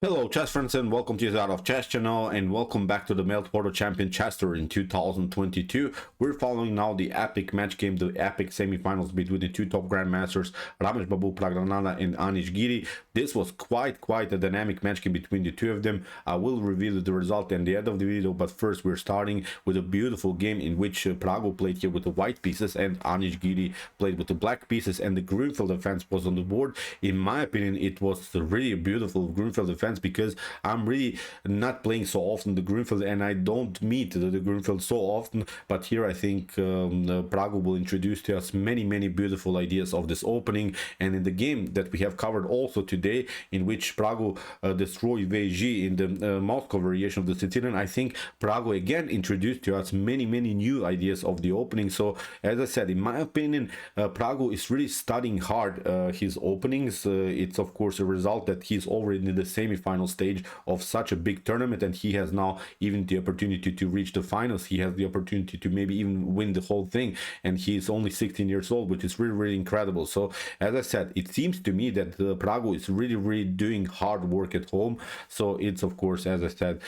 Hello chess friends and welcome to Jozarov Chess channel and welcome back to the Meltwater Champions Chess Tour in 2022. We're following now the epic match game, the epic semifinals between the two top grandmasters, Praggnanandhaa and Anish Giri. This was quite a dynamic match game between the two of them. I will reveal the result at the end of the video, but first we're starting with a beautiful game in which Praggo played here with the white pieces and Anish Giri played with the black pieces, and the Grunfeld defense was on the board. In my opinion, it was really a beautiful Grunfeld defense, because I'm really not playing so often the Grunfeld, and I don't meet the Grunfeld so often, but here I think Praggo will introduce to us many beautiful ideas of this opening. And in the game that we have covered also today, in which Praggo destroyed VG in the Moscow variation of the Sicilian, I think Praggo again introduced to us many new ideas of the opening. So as I said, in my opinion, Praggo is really studying hard his openings. It's of course a result that he's already in the semi-final stage of such a big tournament, and he has now even the opportunity to reach the finals. He has the opportunity to maybe even win the whole thing, and he's only 16 years old, which is really incredible. So as I said, it seems to me that Praggo is really doing hard work at home. So it's of course, as I said,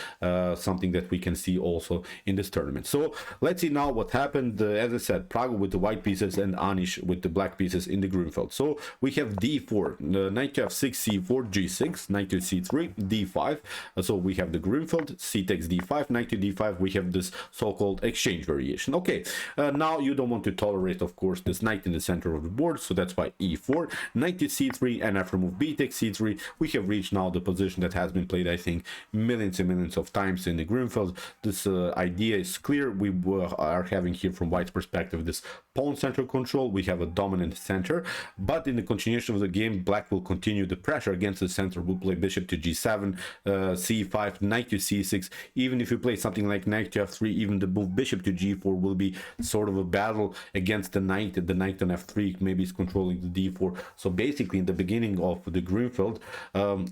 something that we can see also in this tournament. So let's see now what happened. As I said, Praggo with the white pieces and Anish with the black pieces in the Grunfeld. So we have d4, knight to f6, c4, g6, knight to c3, d5. So we have the Grunfeld, c takes d5, knight to d5. We have this so-called exchange variation. Okay, now you don't want to tolerate, of course, this knight in the center of the board, so that's why e4, knight to c3, and after move b takes c3, we have reached now the position that has been played, I think, millions and millions of times in the Grunfeld. This idea is clear. We are having here from white's perspective this pawn center control. We have a dominant center, but in the continuation of the game, black will continue the pressure against the center. We'll play bishop to g7, c5, knight to c6. Even if you play something like knight to f3, even the move bishop to g4 will be sort of a battle against the knight. The knight on f3 maybe is controlling the d4. So basically, in the beginning of the Grunfeld,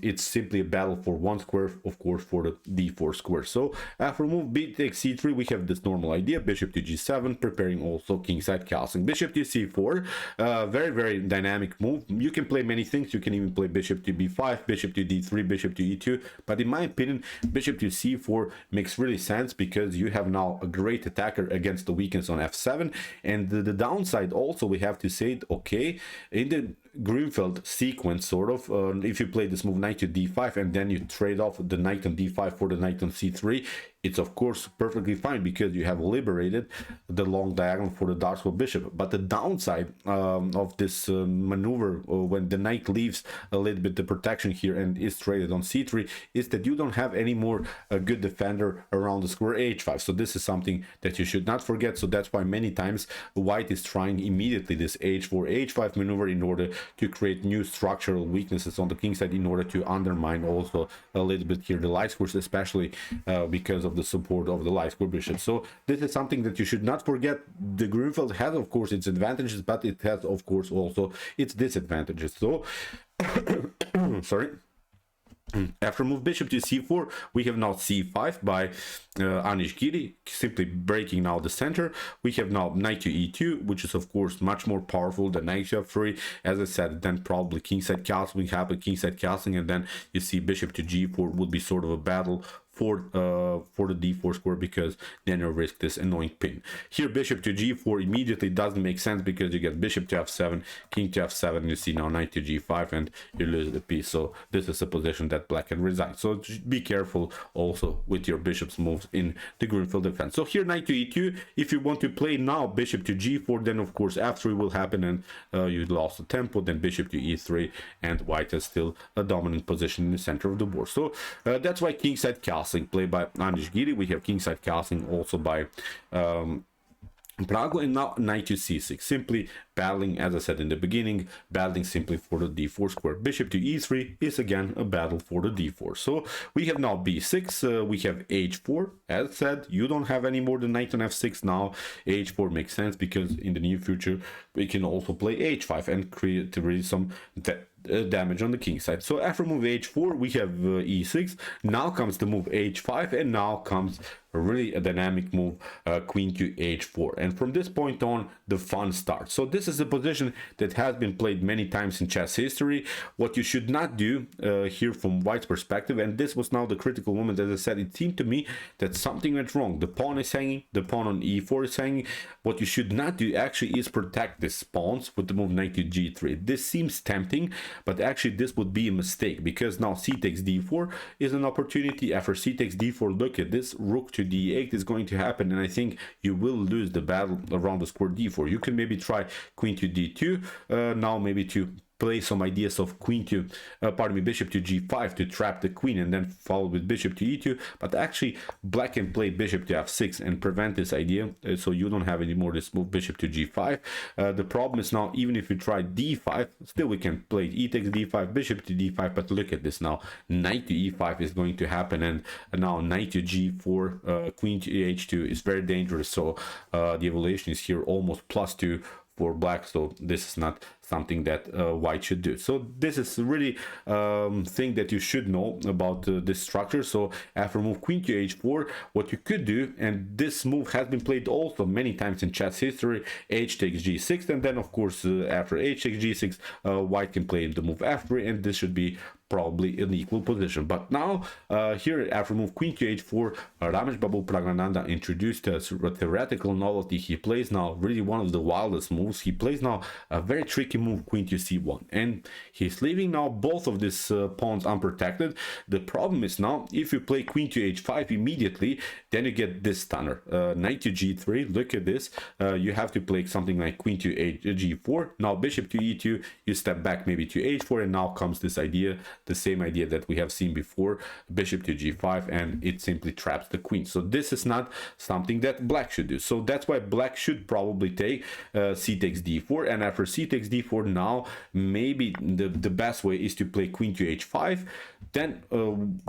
it's simply a battle for one square, of course, for the d4 square. So after move b takes c3, we have this normal idea, bishop to g7, preparing also kingside castling. Bishop to c4, very dynamic move. You can play many things. You can even play bishop to b5, bishop to d3, bishop to e2, but in my opinion, bishop to c4 makes really sense, because you have now a great attacker against the weakness on f7. And the downside also, we have to say, okay, in the Grunfeld sequence, sort of, if you play this move knight to d5 and then you trade off the knight on d5 for the knight on c3, it's of course perfectly fine, because you have liberated the long diagonal for the dark square bishop. But the downside of this maneuver, when the knight leaves a little bit the protection here and is traded on c3, is that you don't have any more a good defender around the square h5. So this is something that you should not forget. So that's why many times white is trying immediately this h4 h5 maneuver in order to create new structural weaknesses on the king side, in order to undermine also a little bit here the light squares, especially because of the support of the light square bishop. So this is something that you should not forget. The Grunfeld has of course its advantages, but it has of course also its disadvantages. So sorry. After move bishop to c4, we have now c5 by Anish Giri, simply breaking now the center. We have now knight to e2, which is of course much more powerful than knight to f3. As I said, then probably kingside castling happen, kingside castling, and then you see bishop to g4 would be sort of a battle for the d4 square, because then you risk this annoying pin. Here bishop to g4 immediately doesn't make sense, because you get bishop to f7, king to f7, you see now knight to g5, and you lose the piece. So this is a position that black can resign. So be careful also with your bishop's moves in the Grunfeld defense. So here knight to e2. If you want to play now bishop to g4, then of course f3 will happen, and you lost the tempo. Then bishop to e3, and white has still a dominant position in the center of the board. So that's why kingside castling played by Anish Giri. We have kingside castling also by Praggo, and now knight to c6, simply battling, as I said in the beginning, battling simply for the d4 square. Bishop to e3 is again a battle for the d4. So we have now b6, we have h4. As said, you don't have any more than knight on f6 now. h4 makes sense, because in the near future we can also play h5 and create really some damage on the king side. So after move h4, we have e6. Now comes the move h5, and now comes really a dynamic move, queen to h4, and from this point on the fun starts. So this is a position that has been played many times in chess history. What you should not do here from white's perspective, and this was now the critical moment, as I said, it seemed to me that something went wrong. The pawn is hanging, the pawn on e4 is hanging. What you should not do actually is protect these pawns with the move knight to g3. This seems tempting, but actually this would be a mistake, because now c takes d4 is an opportunity. After c takes d4, look at this, rook to d8 is going to happen, and I think you will lose the battle around the square d4. You can maybe try queen to d2, now maybe to play some ideas of queen to bishop to g5 to trap the queen, and then follow with bishop to e2. But actually black can play bishop to f6 and prevent this idea, so you don't have any more this move bishop to g5. The problem is now, even if you try d5, still we can play e takes d5, bishop to d5, but look at this now, knight to e5 is going to happen, and now knight to g4, queen to h2 is very dangerous. So the evaluation is here almost +2 for black, so this is not something that white should do. So this is really thing that you should know about this structure. So after move queen to h4, what you could do, and this move has been played also many times in chess history, h takes g6, and then of course after h takes g6, white can play the move f3, and this should be probably an equal position. But now here after move queen to h4, Ramesh Babu Praggnanandhaa introduced a theoretical novelty. He plays now really one of the wildest moves. He plays now a very tricky move, queen to c1, and he's leaving now both of these pawns unprotected. The problem is now, if you play queen to h5 immediately, then you get this stunner, knight to g3. Look at this, you have to play something like queen to g4, now bishop to e2, you step back maybe to h4, and now comes this idea, the same idea that we have seen before, bishop to g5, and it simply traps the queen. So this is not something that black should do. So that's why black should probably take c takes d4, and after c takes d4, now maybe the best way is to play queen to h5. Then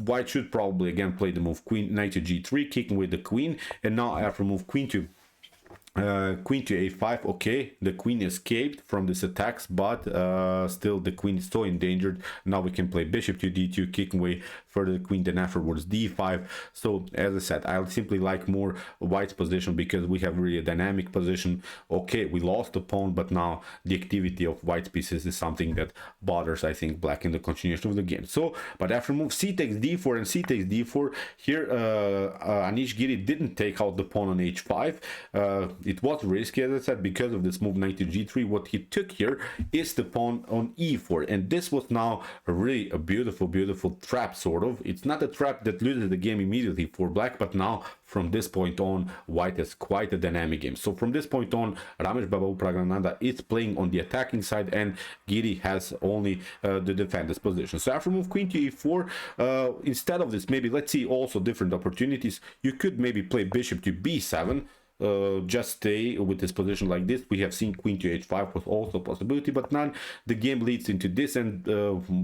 white should probably again play the move queen knight to g3, kicking with the queen, and now after move queen to a5, okay, the queen escaped from these attacks, but still the queen is so endangered. Now we can play bishop to d2, kicking away further the queen, then afterwards d5. So as I said, I simply like more white's position, because we have really a dynamic position. Okay, we lost the pawn, but now the activity of white's pieces is something that bothers, I think, black in the continuation of the game. So but after move c takes d4 and c takes d4, here Anish Giri didn't take out the pawn on h5. It was risky, as I said, because of this move knight to g3. What he took here is the pawn on e4, and this was now really a beautiful trap, sort of. It's not a trap that loses the game immediately for black, but now from this point on, white has quite a dynamic game. So from this point on, Ramesh Babu Praggnanandhaa is playing on the attacking side, and Giri has only the defender's position. So after move queen to e4, instead of this, maybe let's see also different opportunities. You could maybe play bishop to b7, just stay with this position like this. We have seen queen to h5 was also a possibility, but none. The game leads into this, and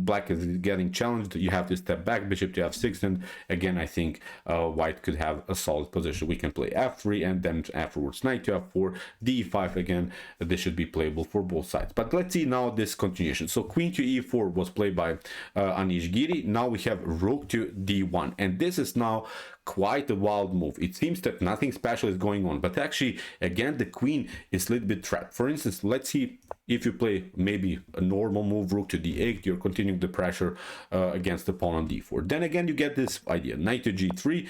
black is getting challenged. You have to step back, bishop to f6, and again I think white could have a solid position. We can play f3, and then afterwards knight to f4, d5. Again, this should be playable for both sides. But let's see now this continuation. So queen to e4 was played by Anish Giri. Now we have rook to d1, and this is now quite a wild move. It seems that nothing special is going on, but actually again the queen is a little bit trapped. For instance, let's see if you play maybe a normal move, rook to d8, you're continuing the pressure against the pawn on d4. Then again you get this idea, knight to g3.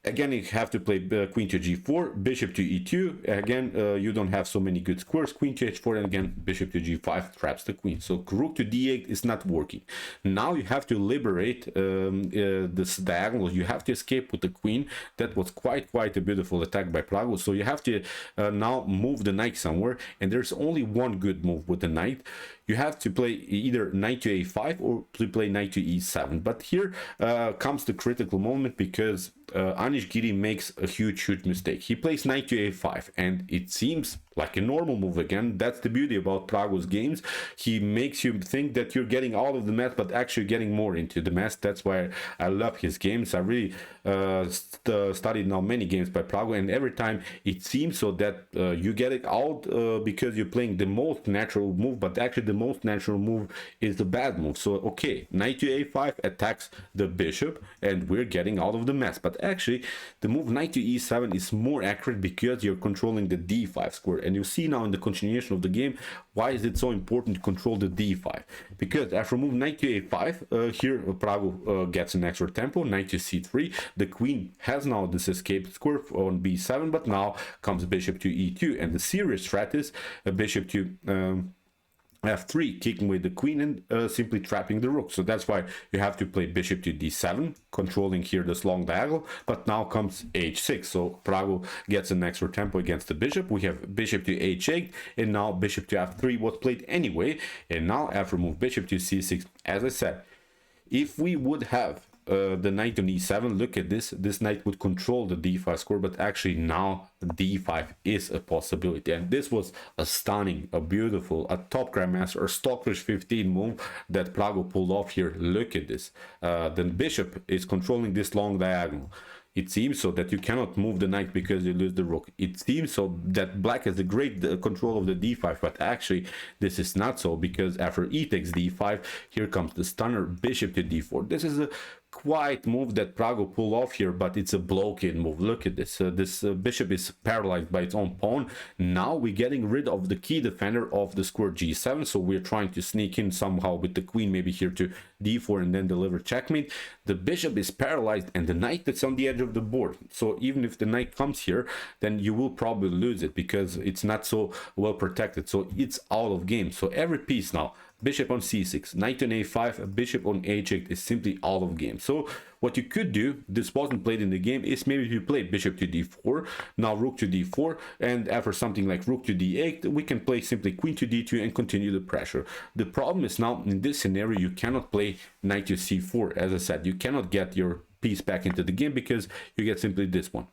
Again, you have to play queen to g4, bishop to e2. Again, you don't have so many good squares. Queen to h4, and again, bishop to g5 traps the queen. So rook to d8 is not working. Now you have to liberate this diagonal. You have to escape with the queen. That was quite a beautiful attack by Praggnanandhaa. So you have to now move the knight somewhere, and there's only one good move with the knight. You have to play either knight to a5 or to play knight to e7. But here comes the critical moment, because Anish Giri makes a huge mistake. He plays knight to a5, and it seems like a normal move again. That's the beauty about Praggo's games. He makes you think that you're getting out of the mess, but actually getting more into the mess. That's why I love his games. I really studied now many games by Praggo, and every time it seems so that you get it out because you're playing the most natural move, but actually the most natural move is the bad move. So okay, knight to a5 attacks the bishop, and we're getting out of the mess. But actually the move knight to e7 is more accurate because you're controlling the d5 square. And you see now in the continuation of the game why is it so important to control the d5, because after move knight to a5 here Praggo gets an extra tempo. Knight to c3, the queen has now this escape square on b7, but now comes bishop to e2, and the serious threat is a bishop to f3, kicking away the queen and simply trapping the rook. So that's why you have to play bishop to d7, controlling here this long diagonal. But now comes h6, so Praggo gets an extra tempo against the bishop. We have bishop to h8, and now bishop to f3 was played anyway. And now after move bishop to c6, as I said, if we would have the knight on e7, look at this knight would control the d5 square, but actually now d5 is a possibility. And this was a stunning, a beautiful, a top grandmaster, a Stockfish 15 move that Praggo pulled off here. Look at this. The bishop is controlling this long diagonal. It seems so that you cannot move the knight because you lose the rook. It seems so that black has a great control of the d5, but actually this is not so, because after e takes d5, here comes the stunner bishop to d4. This is a quite move that Praggo pulled off here, but it's a blockade move. Look at this. This bishop is paralyzed by its own pawn. Now we're getting rid of the key defender of the square g7, so we're trying to sneak in somehow with the queen, maybe here to d4 and then deliver checkmate. The bishop is paralyzed and the knight that's on the edge of the board. So even if the knight comes here, then you will probably lose it because it's not so well protected. So it's out of game. So every piece now, bishop on c6, knight on a5, bishop on h8 is simply out of game. So what you could do, this wasn't played in the game, is maybe you play bishop to d4, now rook to d4, and after something like rook to d8, we can play simply queen to d2 and continue the pressure. The problem is now in this scenario, you cannot play knight to c4. As I said, you cannot get your piece back into the game because you get simply this one.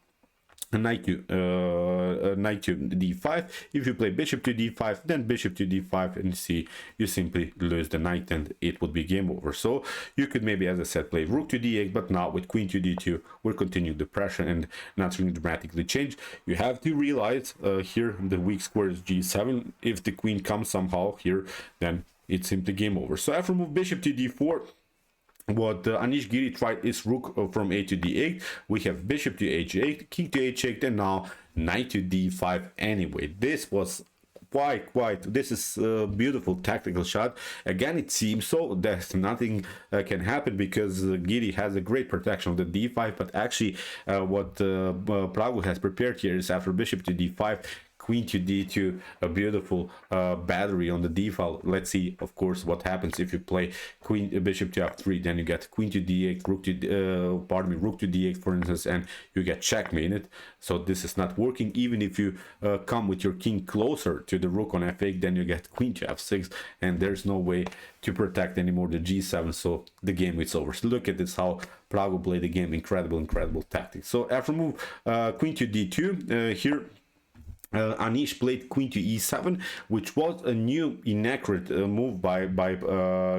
Knight to d5. If you play bishop to d5, then bishop to d5, and see, you simply lose the knight and it would be game over. So you could maybe, as I said, play rook to d8, but now with queen to d2, we're continuing the pressure and nothing dramatically changed. You have to realize here the weak square is g7. If the queen comes somehow here, then it's simply game over. So after move bishop to d4, what Anish Giri tried is rook from a to d8. We have bishop to h8, king to h8, and now knight to d5 anyway. This was this is a beautiful tactical shot. Again, it seems so that nothing can happen because Giri has a great protection of the d5, but actually what Praggo has prepared here is after bishop to d5, queen to d2, a beautiful battery on the d file. Let's see, of course, what happens if you play bishop to f3. Then you get queen to d8, rook to rook to d8, for instance, and you get checkmated. So this is not working. Even if you come with your king closer to the rook on f8, then you get queen to f6, and there's no way to protect anymore the g7. So the game is over. So look at this, how Praggo played the game. Incredible tactics. So after move queen to d2, here Anish played queen to e7, which was a new inaccurate move by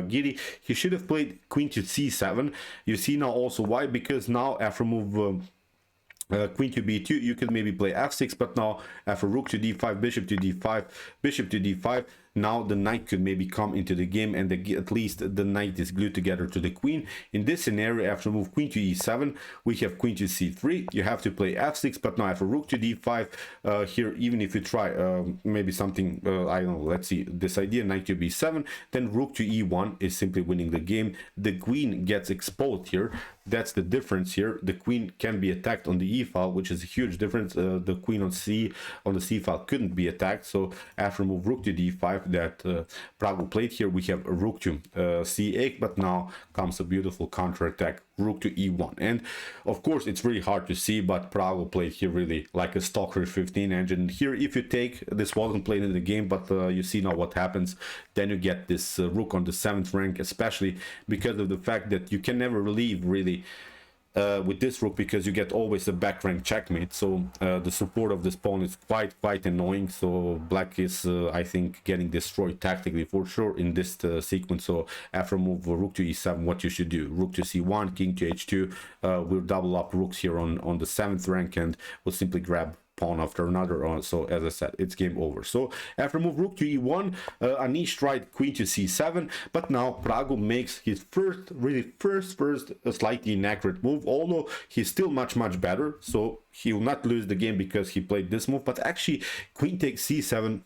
Giri. He should have played queen to c7. You see now also why, because now after move queen to b2, you could maybe play f6, but now after rook to d5, bishop to d5, bishop to d5, now the knight could maybe come into the game, and at least the knight is glued together to the queen. In this scenario, after move queen to e7, we have queen to c3. You have to play f6, but now after rook to d5, here, even if you try maybe something, I don't know, let's see, this idea, knight to b7, then rook to e1 is simply winning the game. The queen gets exposed here. That's the difference here. The queen can be attacked on the e file, which is a huge difference. The queen on the c file couldn't be attacked. So after move rook to d5 that Praggo played here, we have a rook to c8, but now comes a beautiful counter attack, rook to e1. And of course it's really hard to see, but Praggo played here really like a stalker 15 engine. Here, if you take, this wasn't played in the game, but you see now what happens. Then you get this rook on the 7th rank, especially because of the fact that you can never leave really with this rook, because you get always a back rank checkmate. So the support of this pawn is quite annoying. So black is I think getting destroyed tactically for sure in this sequence. So after move rook to e7, what you should do: rook to c1, king to h2. We'll double up rooks here on the 7th rank, and we'll simply grab pawn after another. So as I said, it's game over. So after move rook to e1, Anish tried queen to c7, but now Praggu makes his first slightly inaccurate move, although he's still much better. So he will not lose the game because he played this move. But actually, queen takes c7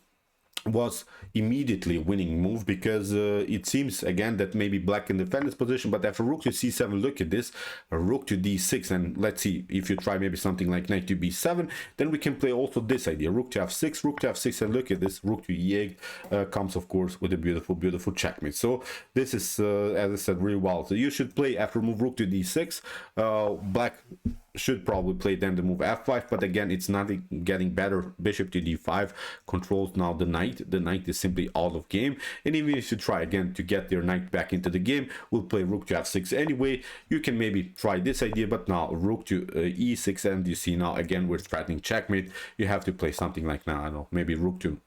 was immediately a winning move, because it seems again that maybe black can defend his position. But after rook to c7, look at this, rook to d6, and let's see, if you try maybe something like knight to b7, then we can play also this idea, rook to f6, and look at this, rook to e8 comes of course with a beautiful checkmate. So this is as I said, really wild. So you should play after move rook to d6. Black should probably play then the move f5, but again, it's not getting better. Bishop to d5 controls now the knight. The knight is simply out of game, and even if you try again to get your knight back into the game, we'll play rook to f6 anyway. You can maybe try this idea, but now rook to e6, and you see now again we're threatening checkmate. You have to play something like, now I don't know, maybe rook to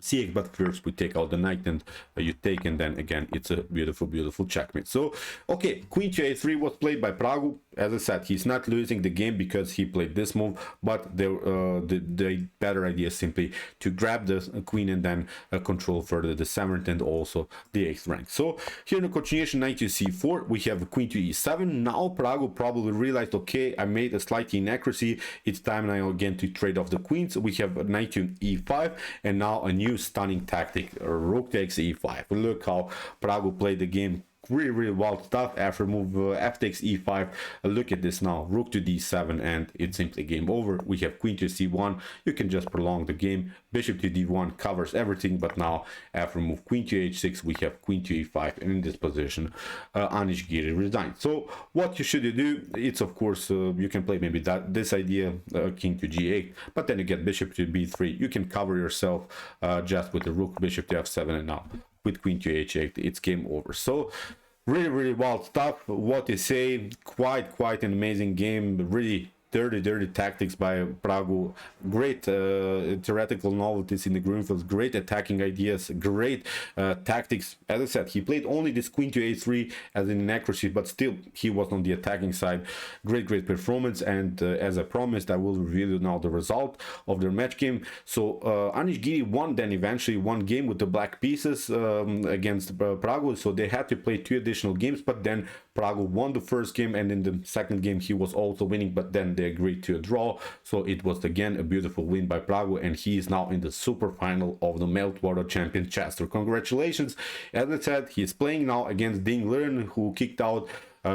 c8, but first we take out the knight, and you take, and then again it's a beautiful checkmate. So okay, queen to a3 was played by Praggu. As I said, he's not losing the game because he played this move, but the better idea is simply to grab the queen and then control further the 7th and also the 8th rank. So here in the continuation, knight to c4, we have queen to e7. Now Praggu probably realized, okay, I made a slight inaccuracy, it's time now again to trade off the queens. We have knight to e5, and now a new stunning tactic, rook takes e5. Look how Praggu played the game. Really wild stuff. After move f takes e5, look at this now, rook to d7, and it's simply game over. We have queen to c1. You can just prolong the game. Bishop to d1 covers everything, but now after move queen to h6, we have queen to e5, and in this position Anish Giri resigned. So what you should do, it's of course you can play maybe this idea, king to g8, but then you get bishop to b3. You can cover yourself just with the rook, bishop to f7, and now with queen to h8, it's game over. So really wild stuff. What you say, quite an amazing game. Really dirty tactics by Praggu. Great theoretical novelties in the Grunfeld, great attacking ideas, great tactics. As I said, he played only this queen to a3 as an inaccuracy, but still he was on the attacking side. Great performance. And as I promised, I will reveal you now the result of their match game. So Anish Giri won then eventually one game with the black pieces against Praggu. So they had to play 2 additional games, but then Praggu won the first game, and in the second game he was also winning, but then they agreed to a draw. So it was again a beautiful win by Praggu, and he is now in the super final of the Meltwater Champions Chess Tour. Congratulations. As I said, he is playing now against Ding Liren, who kicked out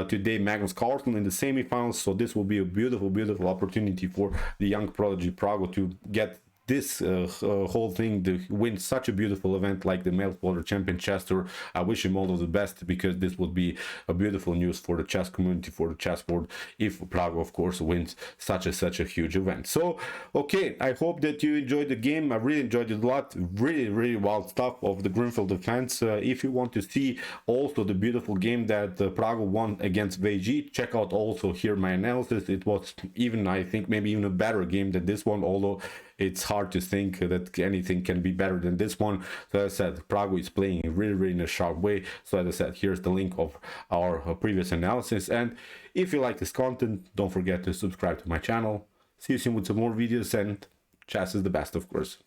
today Magnus Carlsen in the semifinals. So this will be a beautiful opportunity for the young prodigy Praggu to get this whole thing, to win such a beautiful event like the Meltwater Champions Chess Tour. I wish him all of the best, because this would be a beautiful news for the chess community, for the chessboard, if Praggu of course wins such a huge event. So okay, I hope that you enjoyed the game. I really enjoyed it a lot. Really wild stuff of the Grunfeld defense. If you want to see also the beautiful game that Praggu won against Vg, check out also here my analysis. It was even, I think, maybe even a better game than this one, although it's hard to think that anything can be better than this one. So as I said, Praggu is playing really in a sharp way. So as I said, here's the link of our previous analysis. And if you like this content, don't forget to subscribe to my channel. See you soon with some more videos, and chess is the best, of course.